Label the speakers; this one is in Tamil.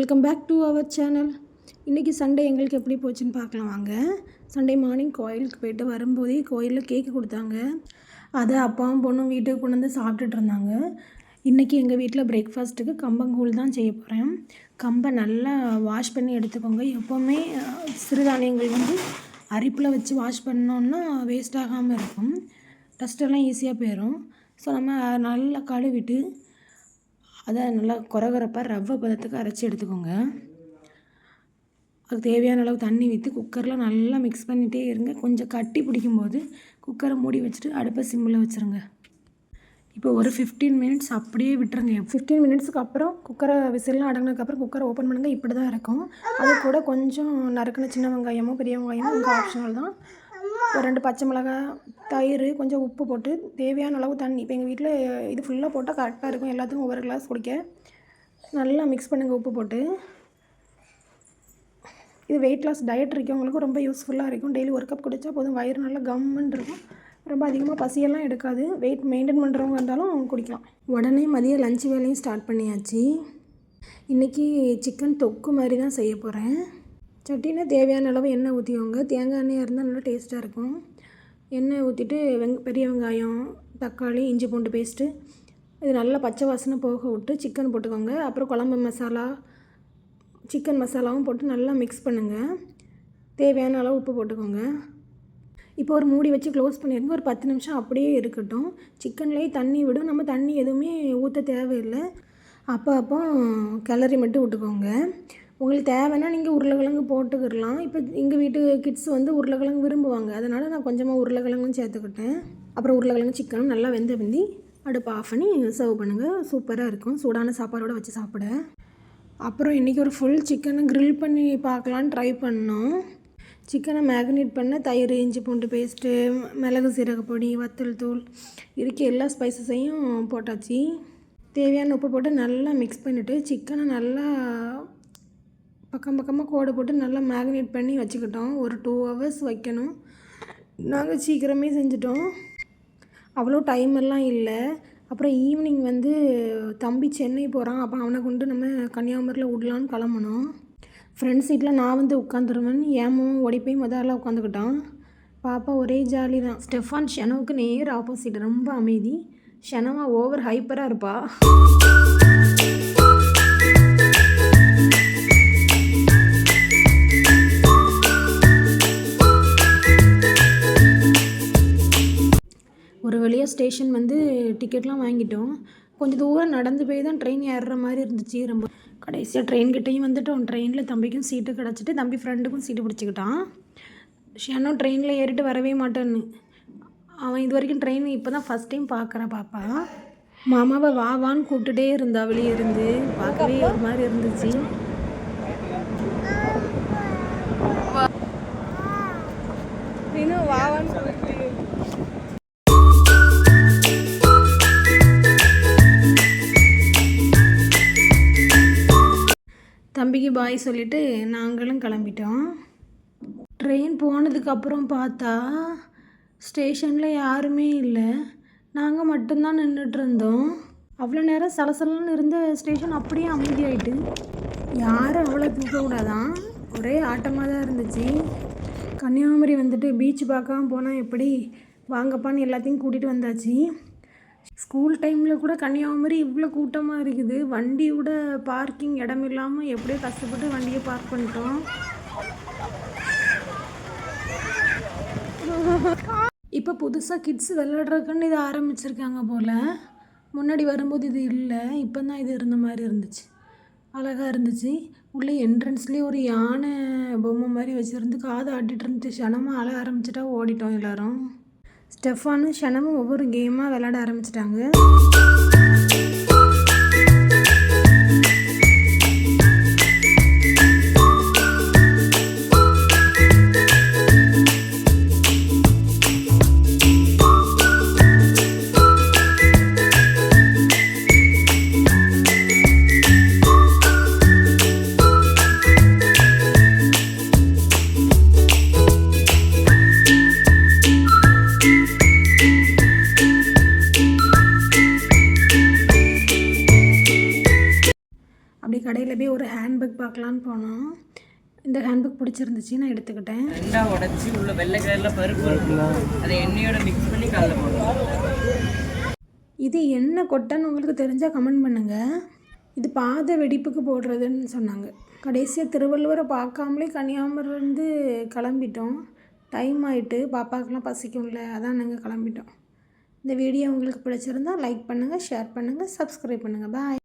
Speaker 1: Welcome back to our channel. இன்றைக்கி சண்டே எங்களுக்கு எப்படி போச்சுன்னு பார்க்கலாம் வாங்க. சண்டே மார்னிங் கோயிலுக்கு போயிட்டு வரும்போதே கோயிலில் கேக்கு கொடுத்தாங்க. அதை அப்பாவும் பொண்ணும் வீட்டுக்கு கொண்டு வந்து சாப்பிட்டுட்டு இருந்தாங்க. இன்றைக்கி எங்கள் வீட்டில் பிரேக்ஃபாஸ்ட்டுக்கு கம்பங்கூழ் தான் செய்ய போகிறேன். கம்பை நல்லா வாஷ் பண்ணி எடுத்துக்கோங்க. எப்போவுமே சிறுதானியங்கள் வந்து அரிப்பில் வச்சு வாஷ் பண்ணோன்னா வேஸ்ட் ஆகாமல் இருக்கும். டஸ்ட்டெல்லாம் ஈஸியாக போயிடும். ஸோ நம்ம நல்லா கழுவிட்டு அதை நல்லா கொரகொரப்பாக ரவை பதத்துக்கு அரைச்சி எடுத்துக்கோங்க. அதுக்கு தேவையான அளவு தண்ணி ஊற்றி குக்கரில் நல்லா மிக்ஸ் பண்ணிகிட்டே இருங்க. கொஞ்சம் கட்டி பிடிக்கும்போது குக்கரை மூடி வச்சுட்டு அடுப்பை சிம்மில் வச்சுருங்க. இப்போ ஒரு 15 மினிட்ஸ் அப்படியே விட்டுருங்க. 15 மினிட்ஸுக்கு அப்புறம் குக்கரை விசில்லாம் அடங்கினதுக்கப்புறம் குக்கரை ஓப்பன் பண்ணுங்கள். இப்படி தான் இருக்கும். அது கூட கொஞ்சம் நறுக்கின சின்ன வெங்காயமோ பெரிய வெங்காயமோ உங்கள் ஆப்ஷனல் தான். ஒரு 2 பச்சை மிளகாய், தயிர், கொஞ்சம் உப்பு போட்டு தேவையான அளவு தண்ணி. இப்போ எங்கள் வீட்டில் இது ஃபுல்லாக போட்டால் கரெக்டாக இருக்கும். எல்லாத்துக்கும் ஒவ்வொரு கிளாஸ் குடிக்க. நல்லா மிக்ஸ் பண்ணுங்கள் உப்பு போட்டு. இது வெயிட் லாஸ் டயட் இருக்கவங்களுக்கு ரொம்ப யூஸ்ஃபுல்லாக இருக்கும். டெய்லி ஒரு கப் குடித்தா போதும். வயிறு நல்லா கம்முன்னு இருக்கும். ரொம்ப அதிகமாக பசியெல்லாம் எடுக்காது. வெயிட் மெயின்டைன் பண்ணுறவங்க இருந்தாலும் குடிக்கலாம். உடனே மதியம் லஞ்ச் வேலையும் ஸ்டார்ட் பண்ணியாச்சு. இன்றைக்கி சிக்கன் தொக்கு மாதிரி தான் செய்ய போகிறேன். சட்டினா தேவையான அளவு எண்ணெய் ஊற்றிக்கோங்க. தேங்காய் எண்ணெயாக இருந்தால் நல்லா டேஸ்ட்டாக இருக்கும். எண்ணெய் ஊற்றிட்டு பெரிய வெங்காயம், தக்காளி, இஞ்சி பூண்டு பேஸ்ட்டு இது நல்லா பச்சை வாசனை போக விட்டு சிக்கன் போட்டுக்கோங்க. அப்புறம் குழம்பு மசாலா, சிக்கன் மசாலாவும் போட்டு நல்லா மிக்ஸ் பண்ணுங்கள். தேவையான அளவு உப்பு போட்டுக்கோங்க. இப்போ ஒரு மூடி வச்சு க்ளோஸ் பண்ணிடுங்க. ஒரு 10 நிமிஷம் அப்படியே இருக்கட்டும். சிக்கன்லேயே தண்ணி விடும். நம்ம தண்ணி எதுவுமே ஊற்ற தேவையில்லை. அப்போ கிளறி மட்டும் விட்டுக்கோங்க. உங்களுக்கு தேவைன்னா நீங்கள் உருளைக்கிழங்கு போட்டுக்கிடலாம். இப்போ எங்கள் வீட்டு கிட்ஸ் வந்து உருளைக்கிழங்கு விரும்புவாங்க. அதனால் நான் கொஞ்சமாக உருளைக்கிழங்கும் சேர்த்துக்கிட்டேன். அப்புறம் உருளைக்கிழங்கு சிக்கனும் நல்லா வெந்தி அடுப்பு ஆஃப் பண்ணி சர்வ் பண்ணுங்கள். சூப்பராக இருக்கும் சூடான சாப்பாடோடு வச்சு சாப்பிட. அப்புறம் இன்றைக்கி ஒரு ஃபுல் சிக்கனை க்ரில் பண்ணி பார்க்கலான்னு ட்ரை பண்ணோம். சிக்கனை மேக்னேட் பண்ண தயிர், இஞ்சி பூண்டு பேஸ்ட்டு, மிளகு சீரகப்பொடி, வத்தல் தூள் இருக்க எல்லா ஸ்பைசஸையும் போட்டாச்சு. தேவையான உப்பு போட்டு நல்லா மிக்ஸ் பண்ணிவிட்டு சிக்கனை நல்லா பக்கமாக கோடு போட்டு நல்லா மேக்னேட் பண்ணி வச்சுக்கிட்டோம். ஒரு 2 ஹவர்ஸ் வைக்கணும். நாங்கள் சீக்கிரமே செஞ்சிட்டோம். அவ்வளோ டைம் எல்லாம் இல்லை. அப்புறம் ஈவினிங் வந்து தம்பி சென்னை போகிறான். அப்போ அவனை கொண்டு நம்ம கன்னியாகுமரியில் விடலான்னு கிளம்பணும். ஃப்ரெண்ட்ஸ் சீட்டில் நான் வந்து உட்காந்துருவேன். ஏமும் ஓடி போய் முதல்ல உட்காந்துக்கிட்டான். பாப்பா ஒரே ஜாலி தான். ஸ்டெஃபான் ஷெனவுக்கு நேர் ஆப்போசிட். ரொம்ப அமைதி. ஷெனவா ஓவர் ஹைப்பராக இருப்பா. ஒரு வழியாக ஸ்டேஷன் வந்து டிக்கெட்லாம் வாங்கிட்டோம். கொஞ்சம் தூரம் நடந்து போய் தான் ட்ரெயின் ஏறுற மாதிரி இருந்துச்சு. ரொம்ப கடைசியாக ட்ரெயின்கிட்டையும் வந்துட்டோம். ட்ரெயினில் தம்பிக்கும் சீட்டு கிடச்சிட்டு தம்பி ஃப்ரெண்டுக்கும் சீட்டு பிடிச்சிக்கிட்டான். ஷேனோ ட்ரெயினில் ஏறிட்டு வரவே மாட்டேன்னு. அவன் இது வரைக்கும் ட்ரெயின் இப்போ தான் ஃபஸ்ட் டைம் பார்க்குறான். பாப்பா மாமாவை வான்னு கூப்பிட்டுட்டே இருந்தா. வெளியே இருந்து பார்க்கவே ஒரு மாதிரி இருந்துச்சு. தம்பிக்கு பாய் சொல்லிவிட்டு நாங்களும் கிளம்பிட்டோம். ட்ரெயின் போனதுக்கப்புறம் பார்த்தா ஸ்டேஷனில் யாருமே இல்லை. நாங்கள் மட்டும்தான் நின்றுட்டுருந்தோம். அவ்வளோ நேரம் சலசலன்னு இருந்த ஸ்டேஷன் அப்படியே அமைதியாயிட்டு. யாரும் அவ்வளோ தூக்கக்கூடாதான். ஒரே ஆட்டமாக தான் இருந்துச்சு. கன்னியாகுமரி வந்துட்டு பீச் பார்க்காம போனால் எப்படி? வாங்கப்பான்னு எல்லாத்தையும் கூட்டிகிட்டு வந்தாச்சு. ஸ்கூல் டைமில் கூட கன்னியாகுமரி இவ்வளோ கூட்டமாக இருக்குது. வண்டியோட பார்க்கிங் இடம் இல்லாமல் எப்படியோ கஷ்டப்பட்டு வண்டியை பார்க் பண்ணிட்டோம். இப்போ புதுசாக கிட்ஸ் விளையாடுறதுக்குன்னு இது ஆரம்பிச்சிருக்காங்க போல். முன்னாடி வரும்போது இது இல்லை. இப்போ தான் இது இருந்த மாதிரி இருந்துச்சு. அழகாக இருந்துச்சு. உள்ளே என்ட்ரன்ஸ்லேயே ஒரு யானை பொம்மை மாதிரி வச்சுருந்து காதை ஆட்டிகிட்டு இருந்துச்சு. ஷனமாக அழ ஆரம்பிச்சிட்டா ஓடிட்டோம் எல்லோரும். ஸ்டெஃபானும் ஷனமும் ஒவ்வொரு கேமாக விளையாட ஆரம்பிச்சிட்டாங்க. அப்படி கடையில் போய் ஒரு ஹேண்ட்பேக் பார்க்கலான்னு போனோம். இந்த ஹேண்ட்பேக் பிடிச்சிருந்துச்சு, நான் எடுத்துக்கிட்டேன்.
Speaker 2: ரெண்டாக உடச்சி உள்ள வெள்ளை கலரில் பருப்பு இருக்கலாம், அதை எண்ணெயோட மிக்ஸ் பண்ணி காலைல போடணும்.
Speaker 1: இது என்ன கொட்டைன்னு உங்களுக்கு தெரிஞ்சால் கமெண்ட் பண்ணுங்கள். இது பாத வெடிப்புக்கு போடுறதுன்னு சொன்னாங்க. கடைசியாக திருவள்ளுவரை பார்க்காமலே கன்னியாகுமரிலேருந்து கிளம்பிட்டோம். டைம் ஆகிட்டு, பாப்பாக்கெலாம் பசிக்கும்ல, அதான் நாங்கள் கிளம்பிட்டோம். இந்த வீடியோ உங்களுக்கு பிடிச்சிருந்தால் லைக் பண்ணுங்கள், ஷேர் பண்ணுங்கள், சப்ஸ்கிரைப் பண்ணுங்கள். பாய்.